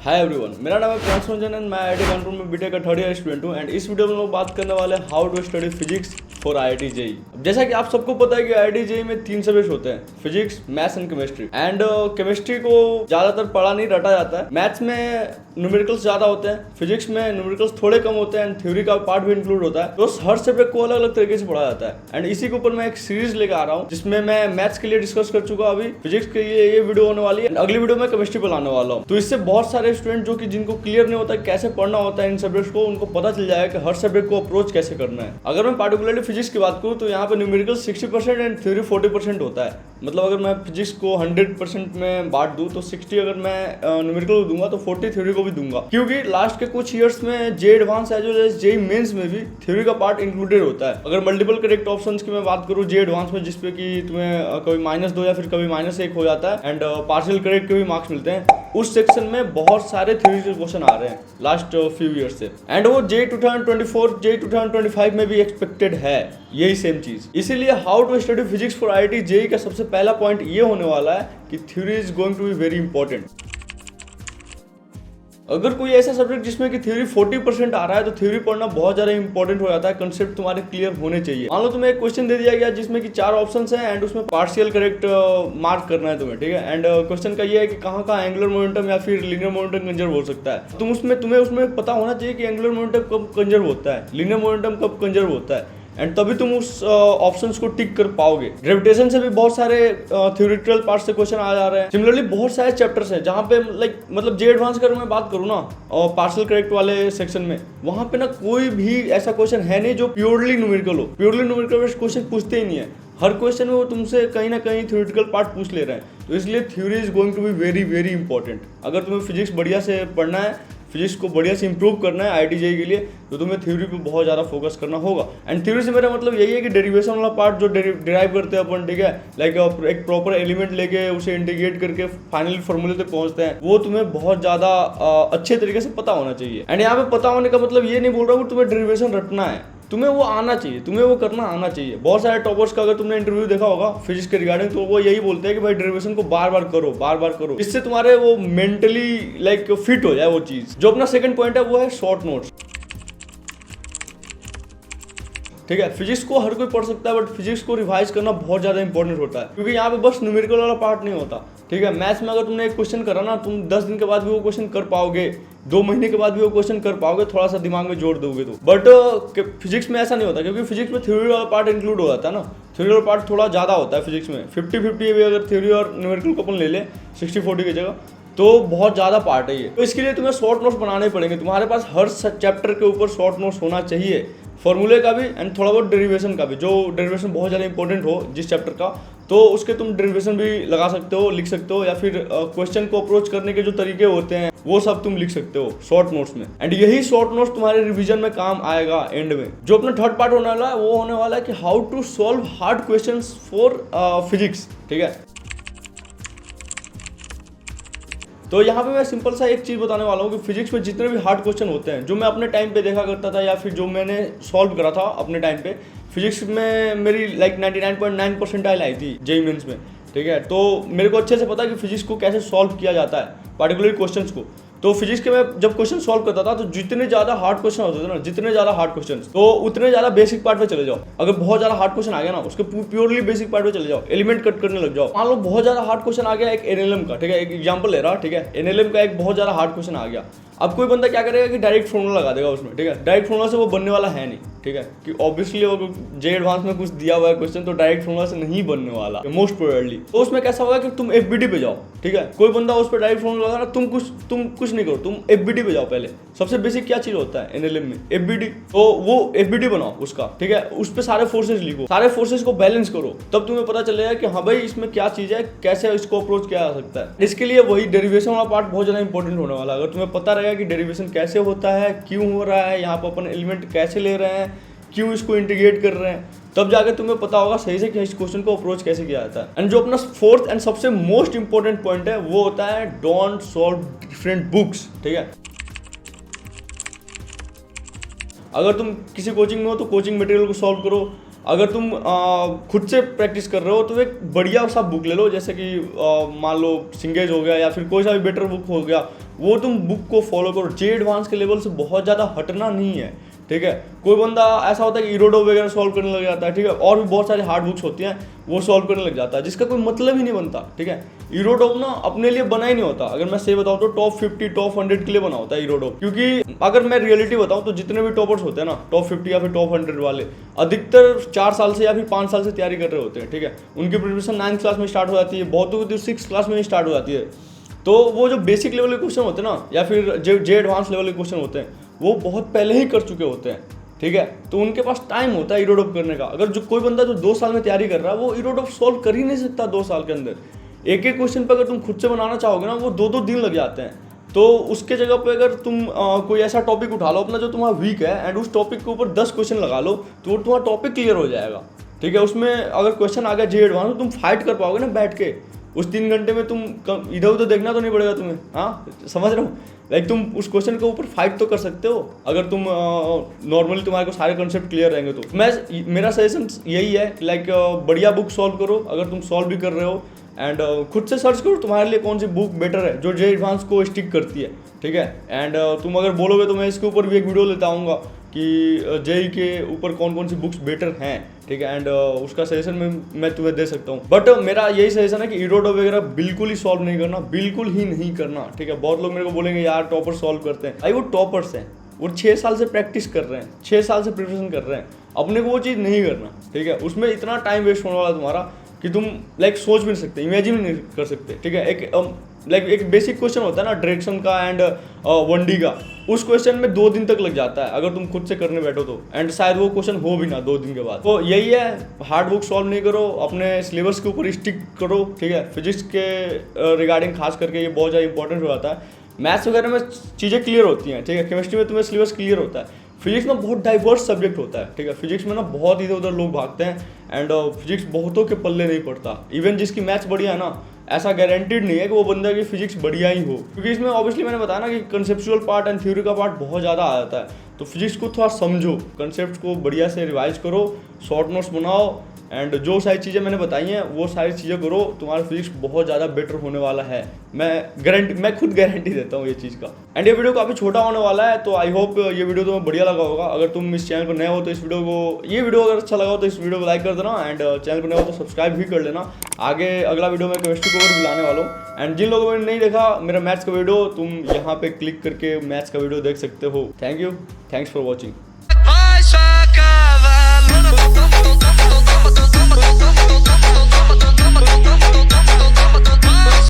Hi everyone, मेरा नाम है प्रियांश रंजन एंड मैं आईआईटी कानपुर में बीटेक का थर्ड ईयर स्टूडेंट हूँ। एंड इस वीडियो में लोग बात करने वाले हैं how to study physics for IIT JEE. जैसा कि आप सबको पता है कि आईआईटी जेईई में 3 सब्जेक्ट होते हैं, physics, maths and chemistry. And chemistry को ज्यादातर पढ़ा नहीं रटा जाता है। मैथ्स में न्यूमेरिकल्स ज्यादा होते हैं, फिजिक्स में न्यूमेरिकल्स थोड़े कम होते हैं एंड थ्योरी का पार्ट भी इंक्लूड होता है। तो हर सब्जेक्ट को अलग अलग तरीके से पढ़ा जाता है। एंड इसी के ऊपर मैं एक सीरीज लेकर आ रहा हूँ जिसमें मैं मैथ्स के लिए डिस्कस कर चुका अभी, फिजिक्स के लिए ये वीडियो होने वाली है, अगली वीडियो में केमिस्ट्री पर लाने वाला हूँ। तो इससे बहुत सारे स्टूडेंट जो कि जिनको क्लियर नहीं होता कैसे पढ़ना होता है इन सब्जेक्ट्स को, उनको पता चल जाएगा कि हर सब्जेक्ट को अप्रोच कैसे करना है। अगर मैं पार्टिकुलरली फिजिक्स की बात करूँ तो यहाँ पे न्यूमेरिकल 60% एंड थ्योरी 40% होता है। मतलब अगर मैं फिजिक्स को 100% में बांट दूं तो 60 अगर मैं न्यूमेरिकल को दूंगा तो 40 थ्योरी को भी दूंगा, क्योंकि लास्ट के कुछ ईयर्स में JEE advance as well as JEE mains में भी थ्योरी का पार्ट इंक्लूडेड होता है। अगर मल्टीपल करेक्ट ऑप्शंस की मैं बात करूँ जेईई एडवांस में, जिसपे कि तुम्हें कभी -2 या फिर कभी -1 हो जाता है एंड पार्शियल करेक्ट के भी मार्क्स मिलते हैं, उस सेक्शन में बहुत सारे थ्योरी के क्वेश्चन आ रहे हैं लास्ट फ्यू ईयर्स से। एंड वो जेईई 2024 जेईई 2025 में भी एक्सपेक्टेड है यही सेम चीज। इसीलिए how to study physics for IIT JEE का सबसे पहला पॉइंट ये होने वाला है कि theory is going to be very important. अगर कोई ऐसा सब्जेक्ट जिसमें कि थ्योरी 40% आ रहा है तो थ्योरी पढ़ना बहुत ज्यादा इंपॉर्टेंट हो जाता है। कंसेप्ट तुम्हारे क्लियर होने चाहिए। मान लो तुम्हें एक क्वेश्चन दे दिया गया जिसमें कि 4 ऑप्शंस हैं एंड उसमें पार्शियल करेक्ट मार्क करना है तुम्हें, ठीक है। एंड क्वेश्चन का ये है कि कहाँ कहाँ एंगुलर मोमेंटम या फिर लीनियर मोमेंटम कंजर्व हो सकता है। तुम्हें उसमें पता होना चाहिए कि एंगुलर मोमेंटम कब कंजर्व होता है, लीनियर मोमेंटम कब कंजर्व होता है, एंड तभी तुम उस ऑप्शंस को टिक कर पाओगे। ग्रेविटेशन से भी बहुत सारे थ्योरेटिकल पार्ट से क्वेश्चन आ जा रहे हैं। सिमिलरली बहुत सारे चैप्टर्स हैं जहाँ पे मतलब जेईई एडवांस का मैं बात करूँ ना और पार्शियल करेक्ट वाले सेक्शन में, वहाँ पे ना कोई भी ऐसा क्वेश्चन है नहीं जो प्योरली न्यूमेरिकल हो। प्योरली न्यूमेरिकल बेस्ड क्वेश्चन पूछते ही नहीं है। हर क्वेश्चन में वो तुमसे कहीं ना कहीं थ्योरेटिकल पार्ट पूछ ले रहे हैं। तो इसलिए theory is going to be very very important. अगर तुम्हें फिजिक्स बढ़िया से पढ़ना है, फिजिक्स को बढ़िया से इंप्रूव करना है आईआईटी जेईई के लिए, तो तुम्हें थ्योरी पे बहुत ज़्यादा फोकस करना होगा। एंड थ्योरी से मेरा मतलब यही है कि डेरिवेशन वाला पार्ट जो डिराइव करते हैं अपन, ठीक है, लाइक एक प्रॉपर एलिमेंट लेके उसे इंटीग्रेट करके फाइनल फॉर्मूले तक पहुंचते हैं, वो तुम्हें बहुत ज़्यादा अच्छे तरीके से पता होना चाहिए। एंड यहाँ पे पता होने का मतलब ये नहीं बोल रहा हूँ तुम्हें डेरिवेशन रटना है, तुम्हें वो आना चाहिए, तुम्हें वो करना आना चाहिए। बहुत सारे टॉपर्स का अगर तुमने इंटरव्यू देखा होगा फिजिक्स के रिगार्डिंग, तो वो यही बोलते हैं कि भाई डेरिवेशन को बार बार करो, इससे तुम्हारे वो मेंटली लाइक फिट हो जाए वो चीज। जो अपना सेकंड पॉइंट है वो है शॉर्ट नोट्स। ठीक है, फिजिक्स को हर कोई पढ़ सकता है बट फिजिक्स को रिवाइज करना बहुत ज्यादा इंपॉर्टेंट होता है, क्योंकि यहाँ पे बस न्यूमेरिकल वाला पार्ट नहीं होता। ठीक है, मैथ्स में अगर तुमने एक क्वेश्चन करा ना, तुम 10 दिन के बाद भी वो क्वेश्चन कर पाओगे, 2 महीने के बाद भी वो क्वेश्चन कर पाओगे, थोड़ा सा दिमाग में जोड़ दोगे तो। बट फिजिक्स में ऐसा नहीं होता, क्योंकि फिजिक्स में थ्योरी वाला पार्ट इंक्लूड हो जाता है ना। थ्योरी वाला पार्ट थोड़ा ज्यादा होता है फिजिक्स में, 50-50 भी अगर थ्योरी और न्यूमेरिकल को अपन ले ले 60-40 की जगह, तो बहुत ज़्यादा पार्ट है ये। तो इसके लिए तुम्हें शॉर्ट नोट्स बनाने पड़ेंगे। तुम्हारे पास हर चैप्टर के ऊपर शॉर्ट नोट्स होना चाहिए, फॉर्मूले का भी एंड थोड़ा बहुत डेरिवेशन का भी। जो डेरिवेशन बहुत ज़्यादा इंपॉर्टेंट हो जिस चैप्टर का, तो उसके तुम डेरिवेशन भी लगा सकते हो, लिख सकते हो, या फिर क्वेश्चन को अप्रोच करने के जो तरीके होते हैं वो सब तुम लिख सकते हो शॉर्ट नोट्स में। एंड यही शॉर्ट नोट्स तुम्हारे रिवीजन में काम आएगा एंड में। जो अपना थर्ड पार्ट होने वाला है वो होने वाला है कि how to solve hard questions for physics. ठीक है, तो यहाँ पे मैं सिंपल सा एक चीज़ बताने वाला हूँ कि फिजिक्स में जितने भी हार्ड क्वेश्चन होते हैं जो मैं अपने टाइम पे देखा करता था या फिर जो मैंने सॉल्व करा था अपने टाइम पे, फिजिक्स में मेरी लाइक 99.9 परसेंटाइल आई थी जेईई मेंस में। ठीक है, तो मेरे को अच्छे से पता है कि फिजिक्स को कैसे सॉल्व किया जाता है, पार्टिकुलर क्वेश्चंस को। तो फिजिक्स के मैं जब क्वेश्चन सॉल्व करता था तो जितने ज्यादा हार्ड क्वेश्चन होते थे ना, जितने ज्यादा हार्ड क्वेश्चन, तो उतने ज्यादा बेसिक पार्ट पे चले जाओ। अगर बहुत ज्यादा हार्ड क्वेश्चन आ गया ना, उसके प्योरली बेसिक पार्ट पे चले जाओ, एलिमेंट कट करने लग जाओ। मान लो बहुत ज्यादा हार्ड क्वेश्चन आ गया एक एनएलएम का, ठीक है, एक एग्जांपल ले रहा, ठीक है, एनएलएम का एक बहुत ज्यादा हार्ड क्वेश्चन आ गया। अब कोई बंदा क्या करेगा कि डायरेक्ट फॉर्मूला लगा देगा उसमें। ठीक है, डायरेक्ट फॉर्मूला से वो बनने वाला है नहीं। ठीक है, कि ऑब्वियसली अगर जेईई एडवांस में कुछ दिया हुआ है क्वेश्चन, तो डायरेक्ट फॉर्मूला से नहीं बनने वाला मोस्ट प्रोबेबली। तो उसमें कैसा होगा कि तुम एफबीडी पे जाओ। ठीक है, कोई बंदा उस पर डायरेक्ट फॉर्मूला लगा, तुम कुछ नहीं करो, तुम एफबीडी पे जाओ। पहले सबसे बेसिक क्या चीज होता है एनएलएम में, एफबीडी। तो वो एफबीडी बनाओ उसका, ठीक है, उस पर सारे फोर्सेस लिखो, सारे फोर्सेस को बैलेंस करो, तब तुम्हें पता चलेगा कि हाँ भाई इसमें क्या चीज है, कैसे इसको अप्रोच किया जा सकता है। इसके लिए वही डेरिवेशन वाला पार्ट बहुत ज्यादा इंपॉर्टेंट होने वाला है। अगर तुम्हें पता रहेगा कि डेरिवेशन कैसे होता है, क्यों हो रहा है, यहाँ पर अपन एलिमेंट कैसे ले रहे हैं, क्यों इसको इंटीग्रेट कर रहे हैं, तब जाकर तुम्हें पता होगा सही से कि इस क्वेश्चन को अप्रोच कैसे किया जाता है। एंड जो अपना फोर्थ एंड सबसे मोस्ट इंपॉर्टेंट पॉइंट है वो होता है डोंट सॉल्व डिफरेंट बुक्स। ठीक है, अगर तुम किसी कोचिंग में हो तो कोचिंग मटेरियल को सॉल्व करो। अगर तुम खुद से प्रैक्टिस कर रहे हो तो एक बढ़िया सा बुक ले लो, जैसे कि मान लो सिंगेज हो गया या फिर कोई सा भी बेटर बुक हो गया, वो तुम बुक को फॉलो करो। जे एडवांस के लेवल से बहुत ज़्यादा हटना नहीं है, ठीक है। कोई बंदा ऐसा होता है कि इरोडो वगैरह सॉल्व करने लग जाता है, ठीक है, और भी बहुत सारी हार्ड बुक्स होती हैं वो सॉल्व करने लग जाता है, जिसका कोई मतलब ही नहीं बनता, ठीक है। इरोडो ना अपने लिए बना ही नहीं होता। अगर मैं सही बताऊँ तो टॉप 50 टॉप 100 के लिए बना होता है इरोडो, क्योंकि अगर मैं रियलिटी बताऊँ तो जितने भी टॉपर्स होते हैं ना टॉप 50 या फिर टॉप 100 वाले, अधिकतर 4 साल से या फिर 5 साल से तैयारी कर रहे होते हैं, ठीक है। उनकी प्रिपरेशन 9th क्लास में स्टार्ट हो जाती है, बहुतों की 6th क्लास में स्टार्ट हो जाती है। तो वो जो बेसिक लेवल के क्वेश्चन होते हैं ना, या फिर जे एडवांस लेवल के क्वेश्चन होते हैं, वो बहुत पहले ही कर चुके होते हैं, ठीक है। तो उनके पास टाइम होता है इरोडोप करने का। अगर जो कोई बंदा जो 2 साल में तैयारी कर रहा है, वो इरोडोप सॉल्व कर ही नहीं सकता 2 साल के अंदर। एक एक क्वेश्चन पर अगर तुम खुद से बनाना चाहोगे ना, वो 2-2 दिन लग जाते हैं। तो उसके जगह पे अगर तुम कोई ऐसा टॉपिक उठा लो अपना जो तुम्हारा वीक है, एंड उस टॉपिक के ऊपर 10 क्वेश्चन लगा लो, तो तुम्हारा टॉपिक क्लियर हो जाएगा, ठीक है। उसमें अगर क्वेश्चन आ गया जे एडवांस, तो तुम फाइट कर पाओगे ना बैठ के। उस 3 घंटे में तुम इधर उधर देखना तो नहीं पड़ेगा तुम्हें, हाँ समझ रहे हो। लाइक तुम उस क्वेश्चन के ऊपर फाइट तो कर सकते हो अगर तुम नॉर्मली तुम्हारे को सारे कंसेप्ट क्लियर रहेंगे तो। मेरा सजेशन यही है, लाइक बढ़िया बुक सॉल्व करो अगर तुम सॉल्व भी कर रहे हो, एंड खुद से सर्च करो तुम्हारे लिए कौन सी बुक बेटर है जो जे एडवांस को स्टिक करती है, ठीक है। एंड तुम अगर बोलोगे तो मैं इसके ऊपर भी एक वीडियो लेता आऊँगा कि जेई के ऊपर कौन कौन सी बुक्स बेटर हैं, ठीक है। एंड उसका सजेशन मैं तुम्हें दे सकता हूँ। बट मेरा यही सजेशन है कि इरोडो वगैरह बिल्कुल ही सॉल्व नहीं करना, बिल्कुल ही नहीं करना, ठीक है। बहुत लोग मेरे को बोलेंगे यार टॉपर सॉल्व करते हैं, भाई वो टॉपर्स हैं, वो 6 साल से प्रैक्टिस कर रहे हैं, 6 साल से प्रिपरेशन कर रहे हैं। अपने को वो चीज़ नहीं करना, ठीक है। उसमें इतना टाइम वेस्ट होने वाला तुम्हारा कि तुम लाइक सोच भी नहीं सकते, इमेजिन भी नहीं कर सकते, ठीक है। एक बेसिक क्वेश्चन होता है ना डायरेक्शन का एंड 1D का, उस क्वेश्चन में 2 दिन तक लग जाता है अगर तुम खुद से करने बैठो तो, एंड शायद वो क्वेश्चन हो भी ना 2 दिन के बाद। तो यही है, हार्ड बुक सॉल्व नहीं करो, अपने सिलेबस के ऊपर स्टिक करो, ठीक है। फिजिक्स के रिगार्डिंग खास करके ये बहुत ज़्यादा इंपॉर्टेंट हो जाता है। मैथ्स वगैरह में चीज़ें क्लियर होती हैं, ठीक है। केमिस्ट्री में तुम्हें सिलेबस क्लियर होता है। फिजिक्स में बहुत डाइवर्स सब्जेक्ट होता है, ठीक है। फिजिक्स में ना बहुत इधर उधर लोग भागते हैं, एंड फिजिक्स बहुतों के पल्ले नहीं पड़ता। इवन जिसकी मैथ्स बढ़िया है ना, ऐसा गारंटीड नहीं है कि वो बंदा की फिजिक्स बढ़िया ही हो, क्योंकि इसमें ऑब्वियसली मैंने बताया ना कि कंसेप्चुअल पार्ट एंड थ्योरी का पार्ट बहुत ज़्यादा आ जाता है। तो फिजिक्स को थोड़ा समझो, कंसेप्ट को बढ़िया से रिवाइज करो, शॉर्ट नोट्स बनाओ, एंड जो सारी चीज़ें मैंने बताई हैं वो सारी चीज़ें करो, तुम्हारा फिजिक्स बहुत ज़्यादा बेटर होने वाला है। मैं खुद गारंटी देता हूँ ये चीज़ का। एंड ये वीडियो काफ़ी छोटा होने वाला है, तो आई होप ये वीडियो तुम्हें बढ़िया लगा होगा। अगर तुम इस चैनल पर नए हो तो ये वीडियो अगर अच्छा लगा हो तो इस वीडियो को लाइक कर देना, एंड चैनल पर नए हो तो सब्सक्राइब भी कर लेना। आगे अगला वीडियो मैं केमिस्ट्री को भी लाने वाला हूँ, एंड जिन लोगों ने नहीं देखा मेरा मैथ्स का वीडियो, तुम यहाँ पे क्लिक करके मैथ्स का वीडियो देख सकते हो। Thank you, thanks for watching.